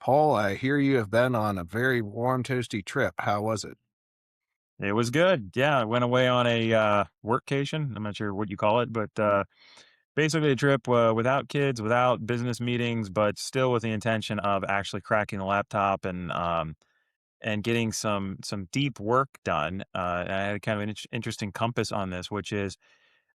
Paul, I hear you have been on a very warm, toasty trip. How was it? It was good. Yeah, I went away on a workcation. I'm not sure what you call it, but basically a trip without kids, without business meetings, but still with the intention of actually cracking the laptop and getting some deep work done. And I had kind of an interesting compass on this, which is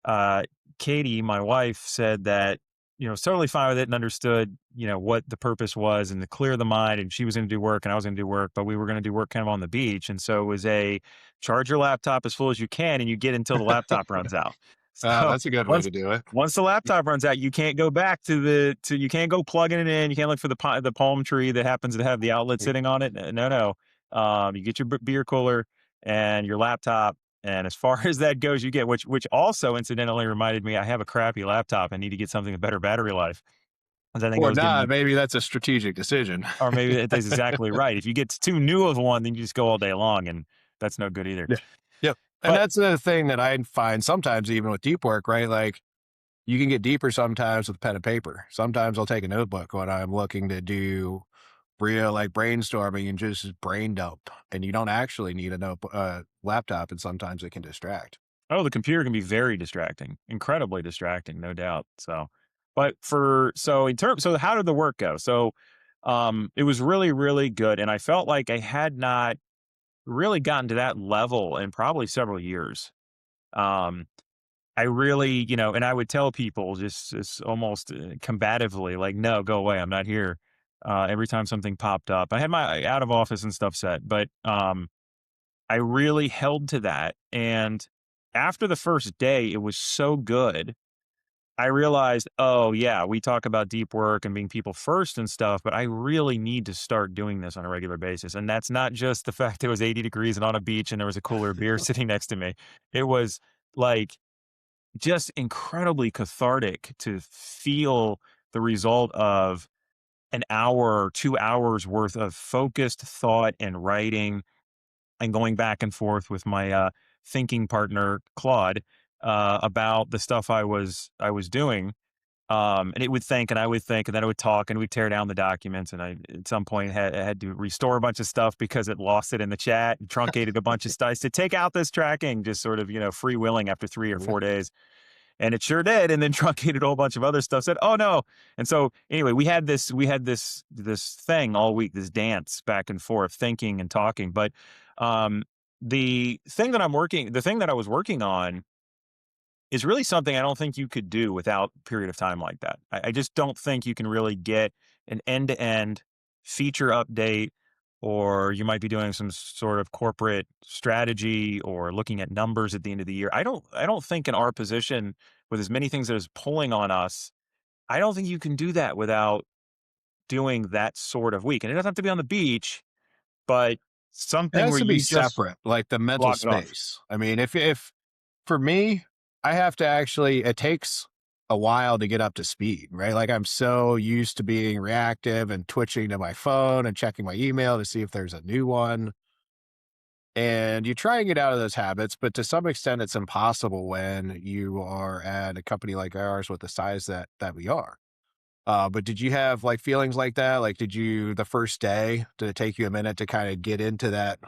uh, Katie, my wife, said that was totally fine with it and understood what the purpose was and to clear the mind. And she was going to do work and I was going to do work, but we were going to do work kind of on the beach. And so it was a charge your laptop as full as you can, and you get until the laptop runs out. So That's a good way once to do it. once the laptop runs out, you can't go back to you can't go plugging it in. You can't look for the palm tree that happens to have the outlet sitting on it. No, no. You get your beer cooler and your laptop, and as far as that goes, you get which also incidentally reminded me I have a crappy laptop. I need to get something with better battery life. 'Cause I think I Or was not. getting, Maybe that's a strategic decision. or maybe it is exactly right. If you get too new of one, then you just go all day long, and that's no good either. Yeah. Yep. And But that's the thing that I find sometimes, even with deep work, right? Like you can get deeper sometimes with pen and paper. Sometimes I'll take a notebook when I'm looking to do real like brainstorming and just brain dump. And you don't actually need a laptop, and sometimes it can distract. oh, the computer can be very distracting, incredibly distracting, no doubt. So, but for so in terms, so how did the work go? So, it was really really good, and I felt like I had not really gotten to that level in probably several years. Um, I really, and I would tell people just almost combatively, like, no, go away. I'm not here. Every time something popped up, I had my out of office and stuff set, but I really held to that. And after the first day, it was so good. I realized, oh, yeah, we talk about deep work and being people first and stuff, but I really need to start doing this on a regular basis. And that's not just the fact it was 80 degrees and on a beach and there was a cooler of beer sitting next to me. It was like, just incredibly cathartic to feel the result of an hour or 2 hours worth of focused thought and writing and going back and forth with my, thinking partner, Claude, about the stuff I was doing. And it would think, and I would think, and then it would talk, and we'd tear down the documents. And I, at some point, had to restore a bunch of stuff because it lost it in the chat and truncated a bunch of stuff. To take out this tracking, just sort of, freewheeling after 3 or 4 days. And it sure did, and then truncated a whole bunch of other stuff, said, "Oh, no." And so, anyway, we had this thing all week, this dance back and forth, thinking and talking, but, um, the thing that I was working on is really something I don't think you could do without a period of time like that. I just don't think you can really get an end-to-end feature update, or you might be doing some sort of corporate strategy or looking at numbers at the end of the year. I don't think in our position with as many things that is pulling on us, I don't think you can do that without doing that sort of week. And it doesn't have to be on the beach, but It something has where to be you just separate, like the mental block it off. space. I mean, if for me, I have to actually, it takes a while to get up to speed, right? Like I'm so used to being reactive and twitching to my phone and checking my email to see if there's a new one. And you try and get out of those habits, but to some extent, it's impossible when you are at a company like ours with the size that we are. But did you have like feelings like that? Like, did you the first day? Did it take you a minute to kind of get into that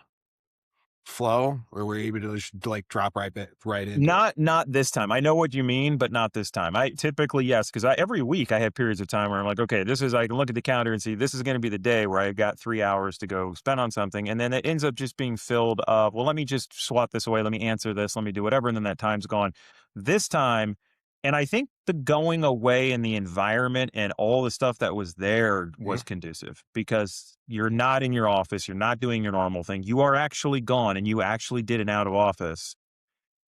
flow, or were you able to just like drop right into it? Not this time. I know what you mean, but not this time. I typically, yes, because every week I have periods of time where I'm like, okay, this is, I can look at the calendar and see this is going to be the day where I got 3 hours to go spend on something, and then it ends up just being filled of, well, let me just swat this away, let me answer this, let me do whatever, and then that time's gone. This time, and I think the going away and the environment and all the stuff that was there Mhm. was conducive because you're not in your office, you're not doing your normal thing, you are actually gone, and you actually did an out of office.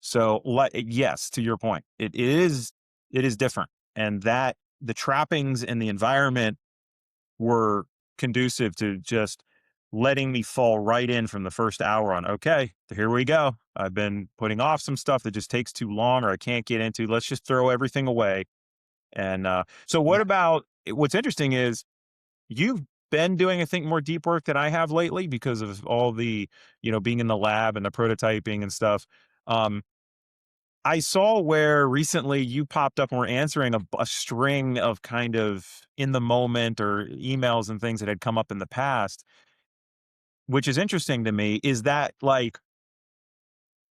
So, yes, to your point, it is different, and that the trappings and the environment were conducive to just letting me fall right in from the first hour on. Okay, here we go. I've been putting off some stuff that just takes too long, or I can't get into. Let's just throw everything away. And so, what Yeah. about? What's interesting is you've been doing, I think, more deep work than I have lately because of all the, being in the lab and the prototyping and stuff. Um, I saw where recently you popped up and were answering a string of kind of in the moment or emails and things that had come up in the past, which is interesting to me. Is that like,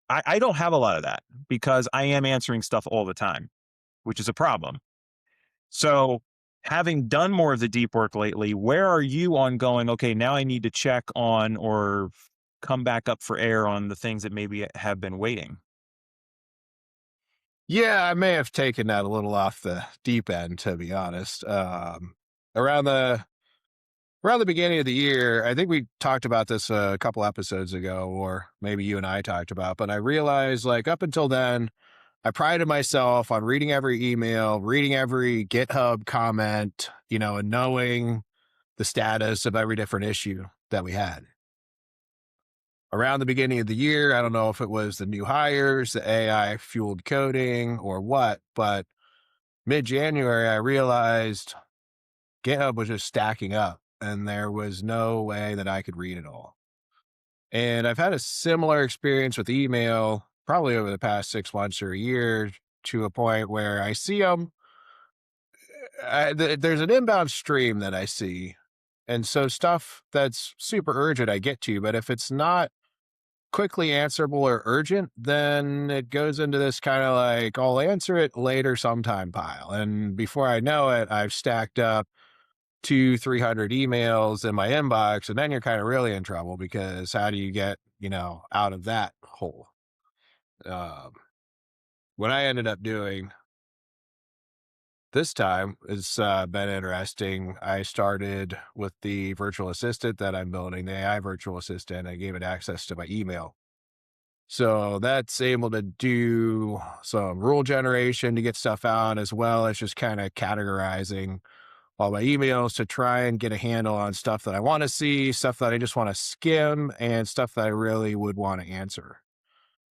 I don't have a lot of that because I am answering stuff all the time, which is a problem. So, having done more of the deep work lately, where are you on going, okay, now I need to check on or come back up for air on the things that maybe have been waiting? Yeah, I may have taken that a little off the deep end, to be honest. Around the around the beginning of the year, I think we talked about this a couple episodes ago, or maybe you and I talked about, but I realized like up until then, I prided myself on reading every email, reading every GitHub comment, and knowing the status of every different issue that we had. Around the beginning of the year, I don't know if it was the new hires, the AI fueled coding, or what, but mid January, I realized GitHub was just stacking up and there was no way that I could read it all. And I've had a similar experience with email probably over the past 6 months or a year, to a point where I see them. There's an inbound stream that I see. And so stuff that's super urgent, I get to. But if it's not quickly answerable or urgent, then it goes into this kind of like, I'll answer it later sometime pile. And before I know it, I've stacked up 300 emails in my inbox. And then you're kind of really in trouble because how do you get, out of that hole? Um, what I ended up doing this time has been interesting. I started with the virtual assistant that I'm building, the AI virtual assistant. I gave it access to my email. So that's able to do some rule generation to get stuff out, as well as just kind of categorizing all my emails to try and get a handle on stuff that I want to see, stuff that I just want to skim, and stuff that I really would want to answer.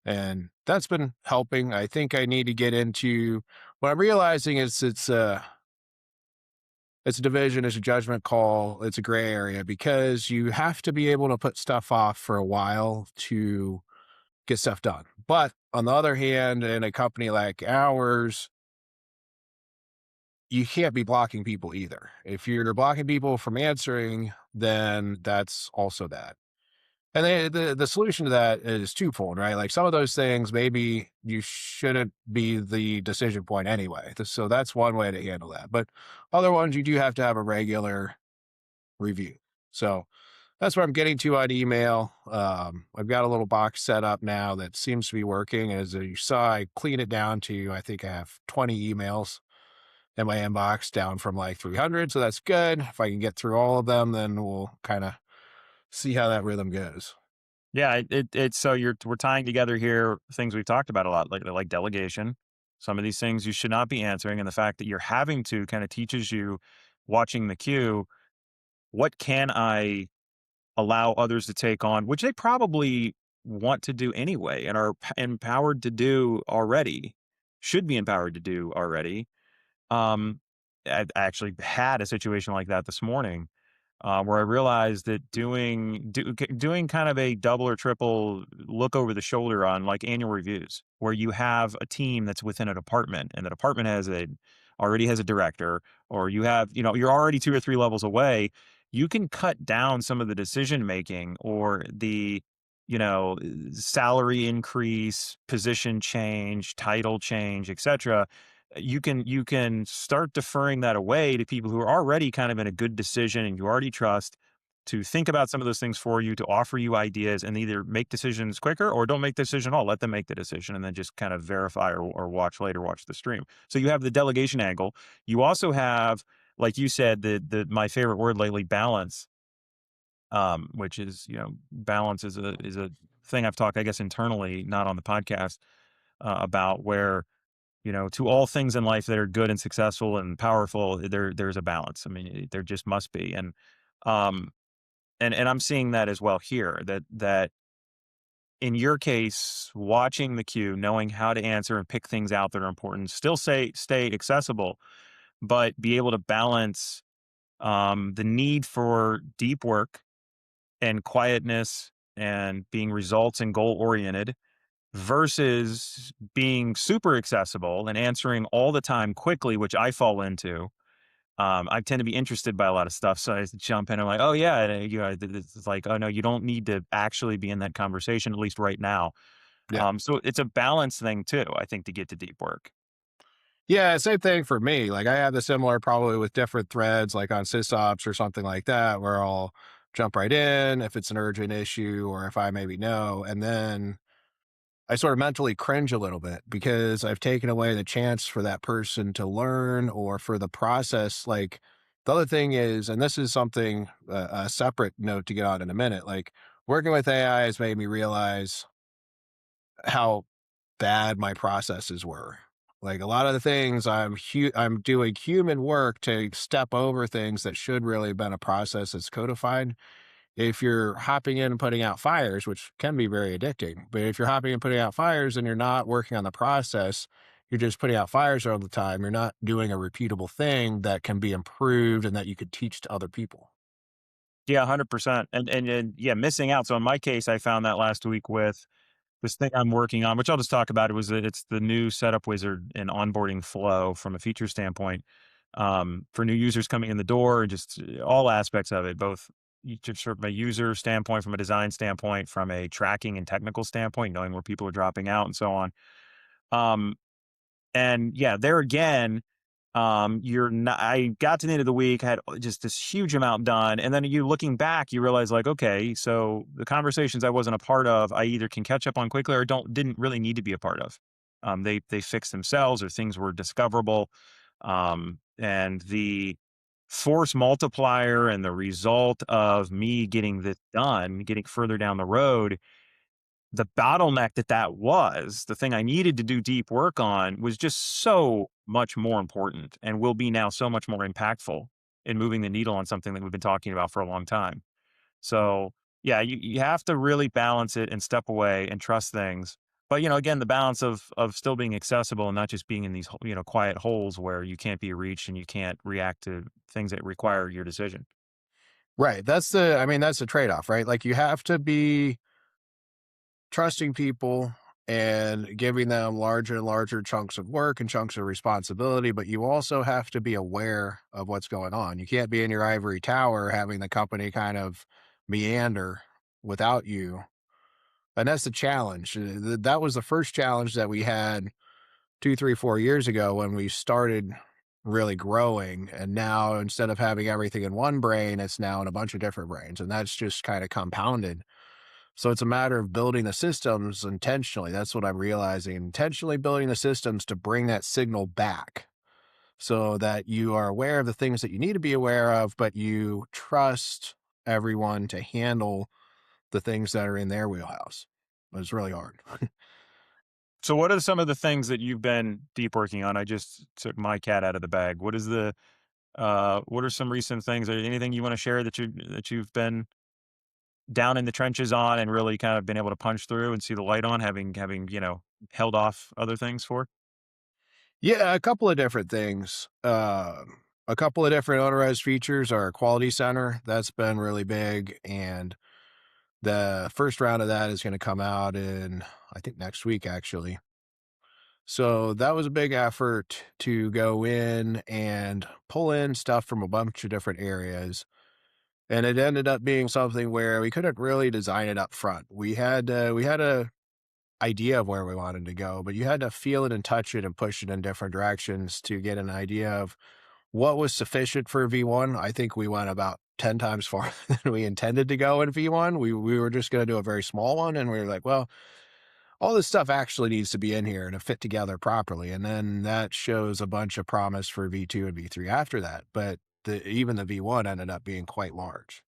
And that's been helping. I think I need to get into what I'm realizing is it's a division, it's a judgment call, it's a gray area because you have to be able to put stuff off for a while to get stuff done. But on the other hand, in a company like ours, you can't be blocking people either. If you're blocking people from answering, then that's also bad. And the solution to that is twofold, right? Like some of those things, maybe you shouldn't be the decision point anyway. So that's one way to handle that. But other ones, you do have to have a regular review. So that's where I'm getting to on email. I've got a little box set up now that seems to be working. As you saw, I clean it down to, I think I have 20 emails in my inbox, down from like 300. So that's good. If I can get through all of them, then we'll kind of see how that rhythm goes. Yeah, it's so we're tying together here things we've talked about a lot, like delegation. Some of these things you should not be answering, and the fact that you're having to kind of teaches you watching the queue. What can I allow others to take on, which they probably want to do anyway and are empowered to do already, should be empowered to do already. Um, I actually had a situation like that this morning, where I realized that doing kind of a double or triple look over the shoulder on like annual reviews, where you have a team that's within a department, and the department already has a director, or you're already 2 or 3 levels away. You can cut down some of the decision making or the salary increase, position change, title change, etc. You can start deferring that away to people who are already kind of in a good decision and you already trust, to think about some of those things for you, to offer you ideas, and either make decisions quicker or don't make the decision at all. Let them make the decision and then just kind of verify or watch the stream. So you have the delegation angle. You also have, like you said, the my favorite word lately, balance, which is, balance is a thing I've talked, I guess, internally, not on the podcast, about where, to all things in life that are good and successful and powerful, there's a balance. I mean, there just must be. Um, and I'm seeing that as well here, that in your case, watching the queue, knowing how to answer and pick things out that are important, still stay accessible, but be able to balance, the need for deep work and quietness and being results and goal oriented versus being super accessible and answering all the time quickly, which I fall into. I tend to be interested by a lot of stuff, so I just jump in and like, "Oh, yeah," and, it's like, "Oh, no, you don't need to actually be in that conversation, at least right now." Yeah. So it's a balance thing too, I think, to get to deep work. Yeah, same thing for me. Like I have the similar probably with different threads, like on sysops or something like that, where I'll jump right in if it's an urgent issue or if I maybe know. And then I sort of mentally cringe a little bit because I've taken away the chance for that person to learn or for the process. Like the other thing is, and this is something, a separate note to get on in a minute, like working with AI has made me realize how bad my processes were. Like a lot of the things I'm doing human work to step over things that should really have been a process that's codified. If you're hopping in and putting out fires, which can be very addicting, but if you're hopping and putting out fires and you're not working on the process, you're just putting out fires all the time. You're not doing a repeatable thing that can be improved and that you could teach to other people. Yeah, 100%, and yeah, missing out. So in my case, I found that last week with this thing I'm working on, which I'll just talk about. It was it's the new setup wizard and onboarding flow from a feature standpoint, for new users coming in the door, and just all aspects of it, both just from a user standpoint, from a design standpoint, from a tracking and technical standpoint, knowing where people are dropping out and so on. Um, and yeah, there again, you're not, I got to the end of the week, had just this huge amount done. And then you looking back, you realize like, okay, so the conversations I wasn't a part of, I either can catch up on quickly or didn't really need to be a part of. They fixed themselves or things were discoverable. And the force multiplier and the result of me getting this done, getting further down the road, the bottleneck that was, the thing I needed to do deep work on was just so much more important and will be now so much more impactful in moving the needle on something that we've been talking about for a long time. So, yeah, you have to really balance it and step away and trust things. But, again, the balance of still being accessible and not just being in these, quiet holes where you can't be reached and you can't react to things that require your decision. Right. I mean, that's the trade off, right? Like you have to be trusting people and giving them larger and larger chunks of work and chunks of responsibility, but you also have to be aware of what's going on. You can't be in your ivory tower having the company kind of meander without you. And that's the challenge. That was the first challenge that we had 2, 3, 4 years ago when we started really growing. And now instead of having everything in one brain, it's now in a bunch of different brains. And that's just kind of compounded. So it's a matter of building the systems intentionally. That's what I'm realizing. Intentionally building the systems to bring that signal back so that you are aware of the things that you need to be aware of, but you trust everyone to handle the things that are in their wheelhouse. But it's really hard. So, what are some of the things that you've been deep working on? I just took my cat out of the bag. What are some recent things? Or anything you want to share that you've been down in the trenches on and really kind of been able to punch through and see the light on, having held off other things for? Yeah, a couple of different things. A couple of different onerous features are quality center. That's been really big. And the first round of that is going to come out in, I think, next week, actually. So that was a big effort to go in and pull in stuff from a bunch of different areas. And it ended up being something where we couldn't really design it up front. We had a idea of where we wanted to go, but you had to feel it and touch it and push it in different directions to get an idea of what was sufficient for V1. I think we went about 10 times farther than we intended to go in V1. We were just going to do a very small one, and we were like, well, all this stuff actually needs to be in here to fit together properly. And then that shows a bunch of promise for V2 and V3 after that. But even the V1 ended up being quite large.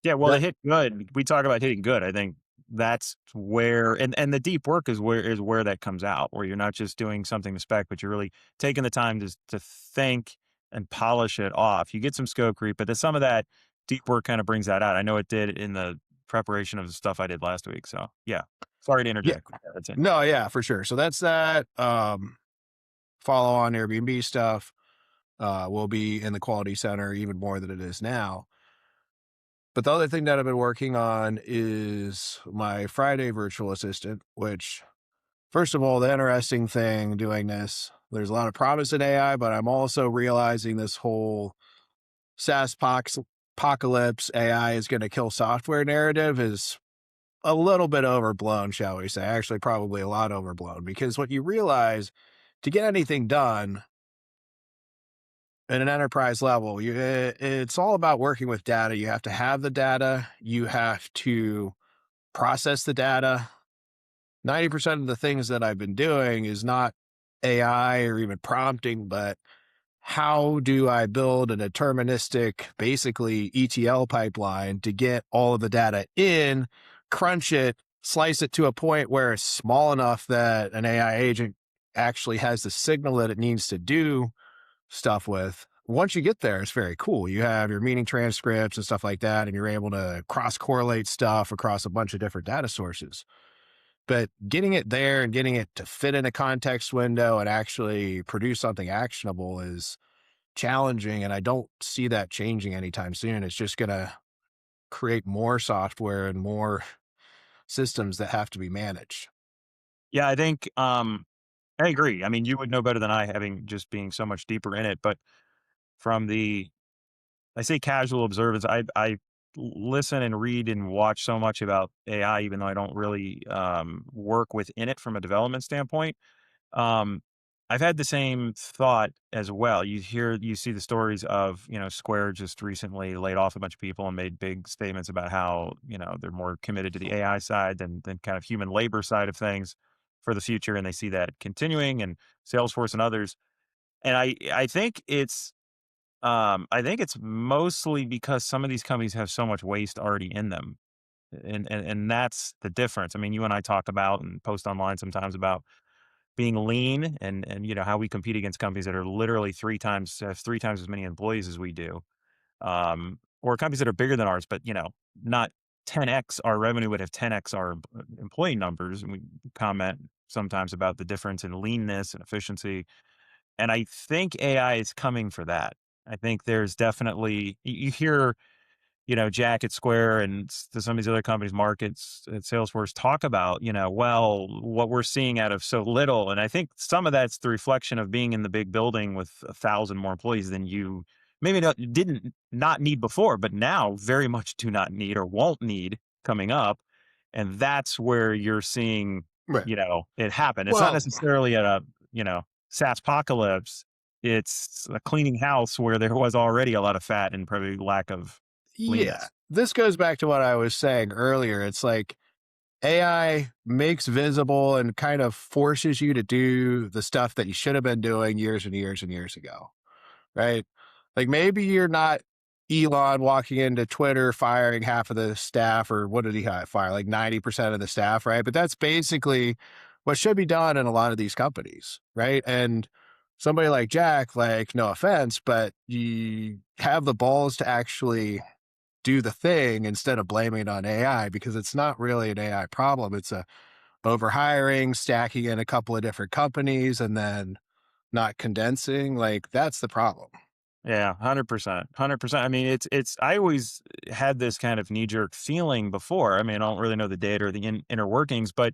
Yeah, well, they That hit good. We talk about hitting good. I think that's where, and the deep work is where that comes out, where you're not just doing something to spec, but you're really taking the time to think and polish it off. You get some scope creep, but then some of that deep work kind of brings that out. I know it did in the preparation of the stuff I did last week. So yeah, sorry to Yeah. interject. That's it. No, yeah, for sure. So that's that. Follow on Airbnb stuff will be in the quality center even more than it is now. But the other thing that I've been working on is my Friday virtual assistant, which, first of all, the interesting thing doing this, there's a lot of promise in AI, but I'm also realizing this whole SaaS apocalypse, AI is going to kill software narrative is a little bit overblown, shall we say. Actually, probably a lot overblown, because what you realize, to get anything done at an enterprise level, it's all about working with data. You have to have the data, you have to process the data. 90% of the things that I've been doing is not AI or even prompting, but how do I build a deterministic, basically ETL pipeline to get all of the data in, crunch it, slice it to a point where it's small enough that an AI agent actually has the signal that it needs to do stuff with. Once you get there, it's very cool. You have your meeting transcripts and stuff like that, and you're able to cross correlate stuff across a bunch of different data sources. But getting it there and getting it to fit in a context window and actually produce something actionable is challenging. And I don't see that changing anytime soon. It's just going to create more software and more systems that have to be managed. Yeah, I think, I agree. I mean, you would know better than I, having just being so much deeper in it, but from the I say casual observance. I listen and read and watch so much about AI, even though I don't really work within it from a development standpoint. Um, I've had the same thought as well. You see the stories of, Square just recently laid off a bunch of people and made big statements about how, they're more committed to the AI side than kind of human labor side of things for the future, and they see that continuing, and Salesforce and others. And I think it's mostly because some of these companies have so much waste already in them. And that's the difference. I mean, you and I talk about and post online sometimes about being lean, and how we compete against companies that are literally have 3 times as many employees as we do. Or companies that are bigger than ours, but not 10x our revenue, would have 10x our employee numbers. And we comment sometimes about the difference in leanness and efficiency. And I think AI is coming for that. I think there's definitely, you hear, Jack at Square and to some of these other companies, markets at Salesforce, talk about, well, what we're seeing out of so little. And I think some of that's the reflection of being in the big building with 1,000 more employees than you maybe didn't not need before, but now very much do not need or won't need coming up. And that's where you're seeing, Right. it happen. It's not Well, necessarily at a, SaaS apocalypse. It's a cleaning house where there was already a lot of fat and probably lack of yeah. leanness. This goes back to what I was saying earlier. It's like AI makes visible and kind of forces you to do the stuff that you should have been doing years and years and years ago. Right? Like maybe you're not Elon walking into Twitter firing half of the staff, or what did he fire? Like 90% of the staff, right? But that's basically what should be done in a lot of these companies, right? And somebody like Jack, like, no offense, but you have the balls to actually do the thing instead of blaming it on AI, because it's not really an AI problem. It's a overhiring, stacking in a couple of different companies, and then not condensing. Like that's the problem. Yeah, 100%. 100%. I mean, I always had this kind of knee jerk feeling before. I mean, I don't really know the data or the inner workings, but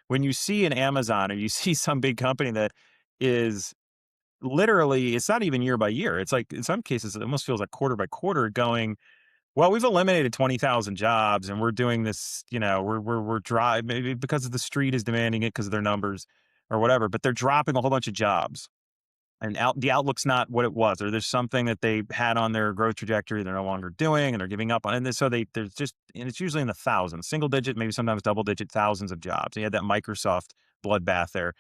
when you see an Amazon or you see some big company that is literally, it's not even year by year. It's like, in some cases, it almost feels like quarter by quarter going, well, we've eliminated 20,000 jobs and we're doing this, we're dry, maybe because the street is demanding it because of their numbers or whatever, but they're dropping a whole bunch of jobs, and the outlook's not what it was, or there's something that they had on their growth trajectory they're no longer doing and they're giving up on. And so there's just, and it's usually in the thousands, single digit, maybe sometimes double digit thousands of jobs. You had that Microsoft bloodbath there.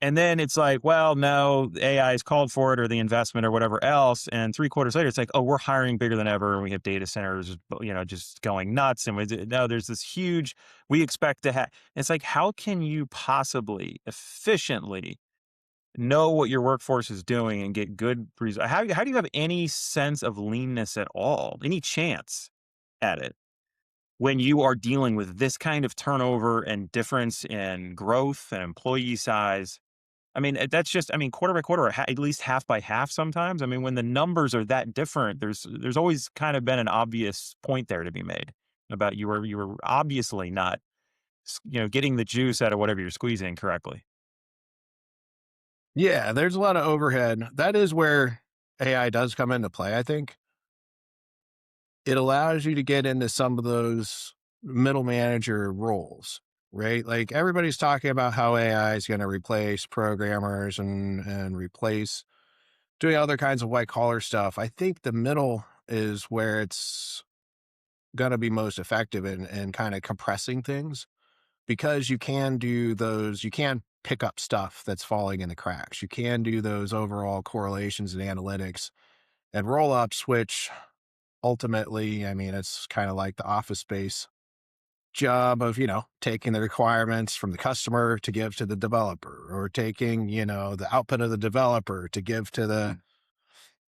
And then it's like, well, no, AI is called for it or the investment or whatever else. And 3 quarters later, it's like, oh, we're hiring bigger than ever. And we have data centers, just going nuts. And no, there's this huge, we expect to have, it's like, how can you possibly efficiently know what your workforce is doing and get good results? How do you have any sense of leanness at all, any chance at it when you are dealing with this kind of turnover and difference in growth and employee size? I mean, that's just, I mean, quarter by quarter, or at least half by half sometimes. I mean, when the numbers are that different, there's always kind of been an obvious point there to be made about you were obviously not, getting the juice out of whatever you're squeezing correctly. Yeah, there's a lot of overhead. That is where AI does come into play, I think. It allows you to get into some of those middle manager roles, right? Like everybody's talking about how AI is going to replace programmers and replace doing other kinds of white collar stuff. I think the middle is where it's going to be most effective in kind of compressing things because you can do those, you can pick up stuff that's falling in the cracks. You can do those overall correlations and analytics and roll ups, which ultimately, I mean, it's kind of like the office space job of, taking the requirements from the customer to give to the developer or taking, the output of the developer to give to the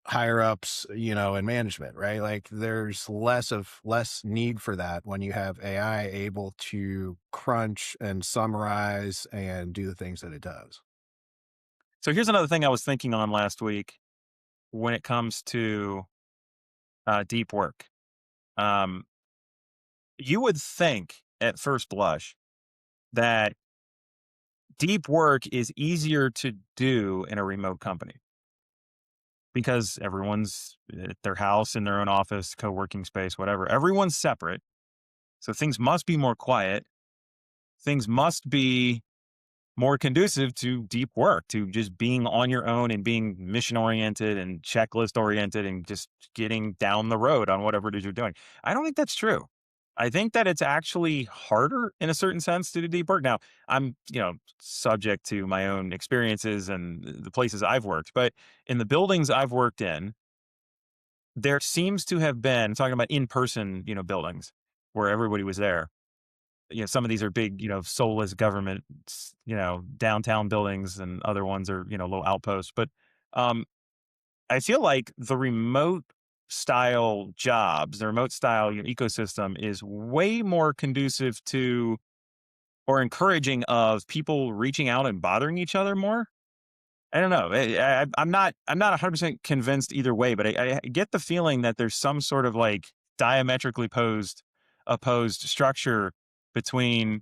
higher ups, in management, right? Like there's less need for that when you have AI able to crunch and summarize and do the things that it does. So here's another thing I was thinking on last week when it comes to deep work. Um, you would think at first blush that deep work is easier to do in a remote company because everyone's at their house, in their own office, co-working space, whatever. Everyone's separate. So things must be more quiet. Things must be more conducive to deep work, to just being on your own and being mission oriented and checklist oriented and just getting down the road on whatever it is you're doing. I don't think that's true. I think that it's actually harder in a certain sense to do deep work. Now, I'm, subject to my own experiences and the places I've worked, but in the buildings I've worked in, there seems to have been talking about in person, buildings where everybody was there. Some of these are big, soulless government, downtown buildings, and other ones are, little outposts. But um, I feel like the remote style jobs, the remote style ecosystem is way more conducive to or encouraging of people reaching out and bothering each other more. I don't know. I'm not 100% convinced either way, but I get the feeling that there's some sort of like diametrically opposed structure between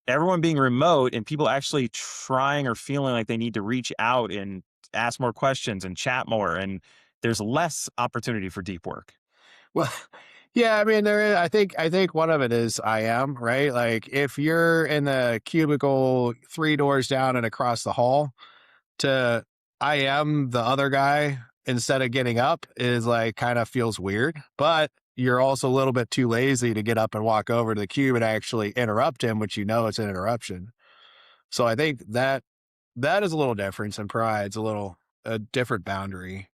everyone being remote and people actually trying or feeling like they need to reach out and ask more questions and chat more, and there's less opportunity for deep work. Well, yeah, I mean, I think one of it is I am, right? Like if you're in the cubicle 3 doors down and across the hall to I am the other guy instead of getting up is like kind of feels weird, but you're also a little bit too lazy to get up and walk over to the cube and actually interrupt him, which it's an interruption. So I think that is a little difference and provides a different boundary.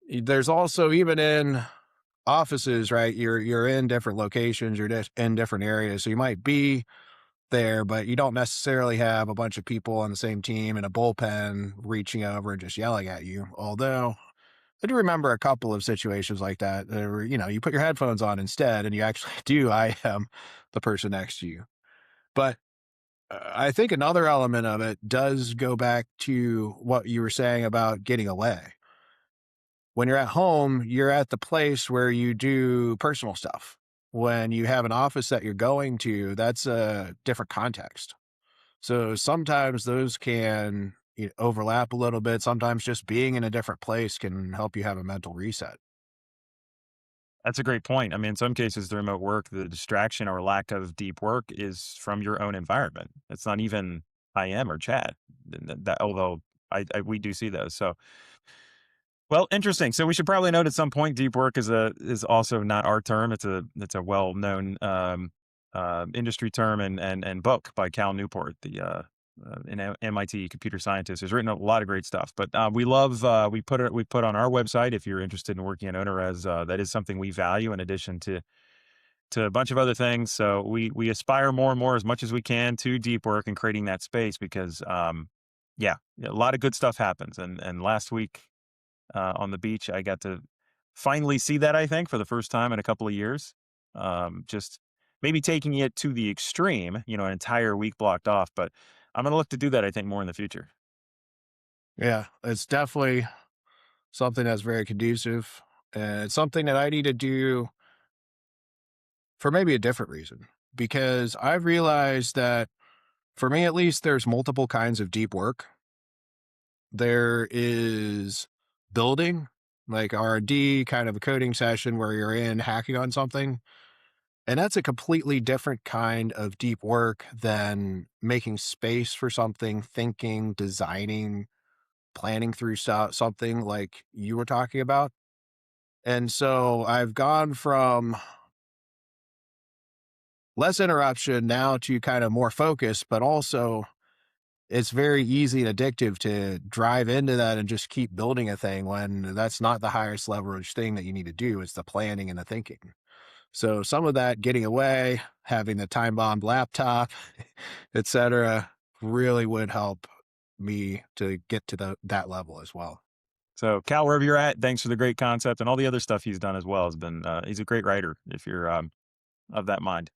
There's also even in offices, right? You're in different locations, you're in different areas. So you might be there, but you don't necessarily have a bunch of people on the same team in a bullpen reaching over and just yelling at you. Although I do remember a couple of situations like that where, you put your headphones on instead and you actually do I am the person next to you. But I think another element of it does go back to what you were saying about getting away. When you're at home, you're at the place where you do personal stuff. When you have an office that you're going to, that's a different context. So sometimes those can overlap a little bit. Sometimes just being in a different place can help you have a mental reset. That's a great point. I mean, in some cases, the remote work, the distraction or lack of deep work is from your own environment. It's not even IM or chat. Although we do see those. So, well, interesting. So we should probably note at some point, deep work is also not our term. It's a well known industry term and book by Cal Newport, the an MIT computer scientist, who's written a lot of great stuff. But we love we put on our website, if you're interested in working at OwnerRes, that is something we value in addition to a bunch of other things. So we aspire more and more as much as we can to deep work and creating that space because yeah, a lot of good stuff happens. And last week on the beach, I got to finally see that, I think, for the first time in a couple of years. Just maybe taking it to the extreme, an entire week blocked off. But I'm gonna look to do that, I think, more in the future. Yeah, it's definitely something that's very conducive, and it's something that I need to do for maybe a different reason, because I've realized that for me at least, there's multiple kinds of deep work. There is building, like R&D, kind of a coding session where you're in hacking on something. And that's a completely different kind of deep work than making space for something, thinking, designing, planning through something like you were talking about. And so I've gone from less interruption now to kind of more focus, but also it's very easy and addictive to drive into that and just keep building a thing when that's not the highest leverage thing that you need to do. It's the planning and the thinking. So some of that getting away, having the time bombed laptop, et cetera, really would help me to get to that level as well. So, Cal, wherever you're at, thanks for the great concept and all the other stuff he's done as well. Has been he's a great writer if you're of that mind.